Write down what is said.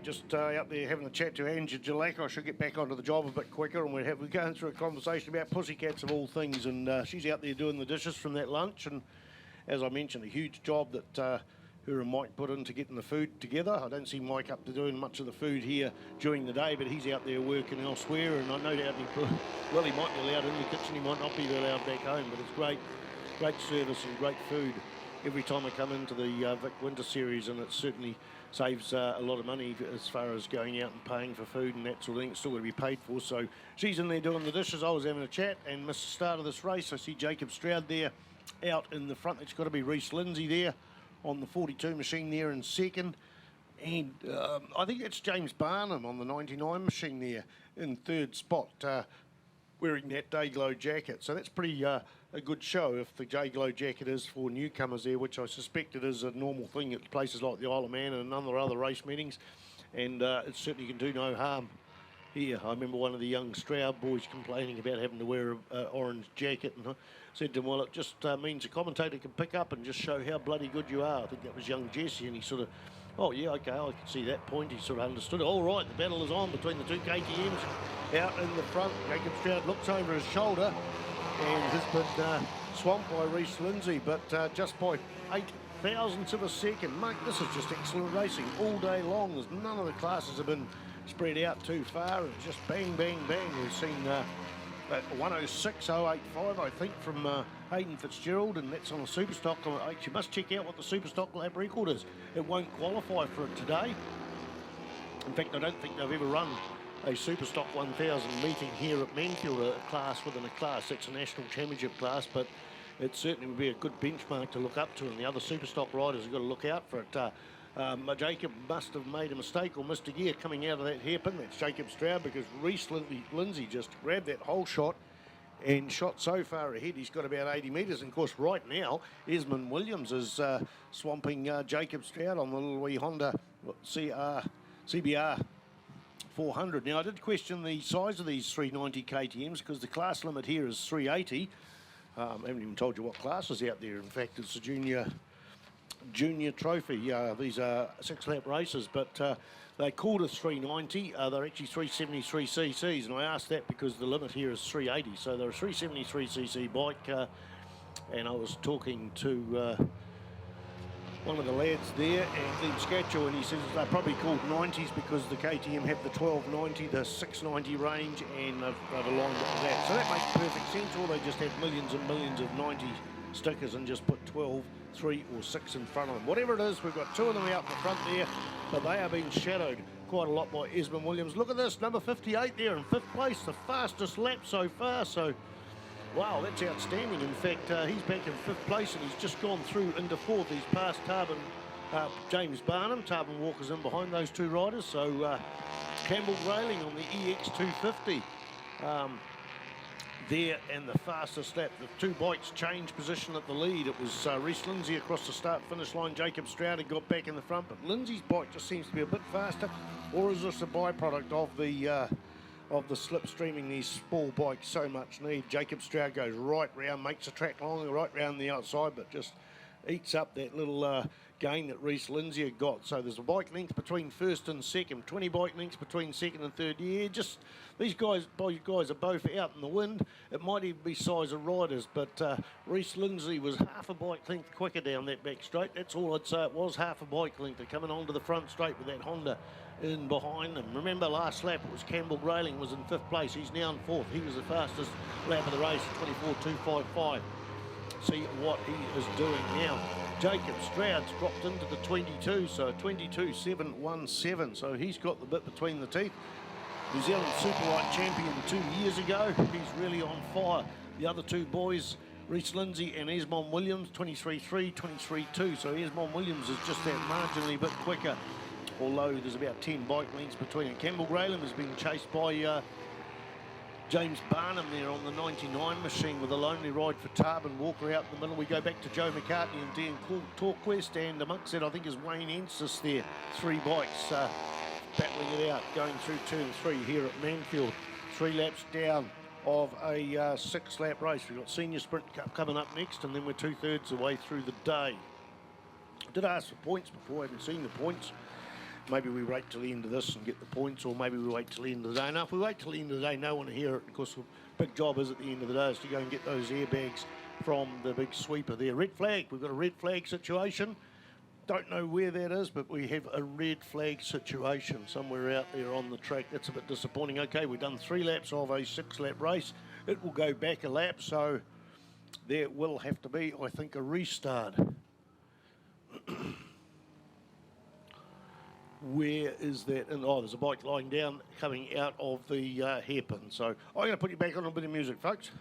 just out there having a chat to Rnd2. I should get back onto the job a bit quicker, and we're going through a conversation about pussycats of all things, and she's out there doing the dishes from that lunch, and as I mentioned, a huge job that her and Mike put into getting the food together. I don't see Mike up to doing much of the food here during the day, but he's out there working elsewhere, and I no doubt he might be allowed in the kitchen, he might not be allowed back home, but it's great service and great food every time I come into the Vic Winter Series, and it certainly saves a lot of money as far as going out and paying for food and that sort of thing. It's still got to be paid for, so she's in there doing the dishes. I was having a chat and missed the start of this race. I see Jacob Stroud there out in the front. It's got to be Reese Lindsay there on the 42 machine there in second, and I think it's James Barnum on the 99 machine there in third spot, wearing that Dayglow jacket. So that's pretty a good show if the Dayglow jacket is for newcomers there, which I suspect it is a normal thing at places like the Isle of Man and a number of other race meetings, and it certainly can do no harm here. I remember one of the young Stroud boys complaining about having to wear an orange jacket, and I said to him, well, it just means a commentator can pick up and just show how bloody good you are. I think that was young Jesse, and he sort of, oh yeah, okay, I can see that point. He sort of understood it. All right, the battle is on between the two KTMs out in the front. Jacob Stroud looks over his shoulder and has been swamped by Reese Lindsay, but just by 8 thousandths of a second. Mate, this is just excellent racing all day long. There's none of the classes have been spread out too far. It's just bang, bang, bang. We've seen 106.085, I think, from Hayden Fitzgerald, and that's on a Superstock. You must check out what the Superstock lap record is. It won't qualify for it today. In fact, I don't think they've ever run a Superstock 1000 meeting here at Manfield, a class within a class. That's a national championship class, but it certainly would be a good benchmark to look up to, and the other Superstock riders have got to look out for it. Jacob must have made a mistake or missed a gear coming out of that hairpin. That's Jacob Stroud, because Reese Lindsay just grabbed that whole shot and shot so far ahead. He's got about 80 metres, and of course right now Esmond Williams is swamping Jacob Stroud on the little wee Honda CBR 400. Now, I did question the size of these 390 KTMs because the class limit here is 380. I haven't even told you what class is out there. In fact, it's a junior trophy. These are 6-lap races, but they called us 390. They're actually 373 cc's, and I asked that because the limit here is 380. So they're a 373 cc bike, and I was talking to one of the lads there, and in Saskatchewan, he says they're probably called 90s because the KTM have the 1290, the 690 range, and they've aligned it with that. So that makes perfect sense, or they just have millions and millions of 90 stickers and just put 12, 3 or 6 in front of them. Whatever it is, we've got 2 of them out in the front there, but they are being shadowed quite a lot by Esmond Williams. Look at this, number 58 there in 5th place, the fastest lap so far. So wow, that's outstanding. In fact, he's back in 5th place, and he's just gone through into 4th. He's passed James Barnum. Tarbin Walker's in behind those 2 riders. So Campbell Grayling on the EX250 there, and the fastest lap. The 2 bikes changed position at the lead. It was Reese Lindsay across the start-finish line. Jacob Stroud had got back in the front, but Lindsay's bike just seems to be a bit faster. Or is this a byproduct of the slipstreaming these small bikes so much need? Jacob Stroud goes right round, makes the track longer right round the outside, but just eats up that little gain that Reese Lindsay had got. So there's a bike length between 1st and 2nd, 20 bike lengths between 2nd and 3rd. Yeah, just these guys are both out in the wind. It might even be size of riders, but Reese Lindsay was half a bike length quicker down that back straight. That's all I'd say. It was half a bike length. They're coming onto the front straight with that Honda in behind them. Remember last lap it was Campbell Grayling was in 5th place. He's now in 4th. He was the fastest lap of the race at 24.255. See what he is doing now. Jacob Stroud's dropped into the 22, so 22.717. So he's got the bit between the teeth. New Zealand Superlight champion 2 years ago. He's really on fire. The other 2 boys, Reese Lindsay and Esmond Williams, 23.3, 23.2. So Esmond Williams is just that marginally bit quicker, although there's about 10 bike lengths between it. Campbell Grayling has been chased by James Barnum there on the 99 machine with a lonely ride for Tarbin Walker out in the middle. We go back to Joe McCartney and Dan Torquist, and amongst that I think is Wayne Ensis there. 3 bikes battling it out, going through turn 3 here at Manfield. 3 laps down of a 6-lap race. We've got Senior Sprint Cup coming up next, and then we're 2/3 the way through the day. I did ask for points before, I haven't seen the points. maybe we wait till the end of this and get the points, or maybe we wait till the end of the day. Now, if we wait till the end of the day, no one will hear it. Of course, the big job is at the end of the day is to go and get those airbags from the big sweeper there. Red flag. We've got a red flag situation. Don't know where that is, but we have a red flag situation somewhere out there on the track. That's a bit disappointing. Okay, we've done 3 laps of a 6-lap race. It will go back a lap, so there will have to be, I think, a restart. Where is that? And oh, there's a bike lying down coming out of the hairpin. So I'm going to put you back on a bit of music, folks.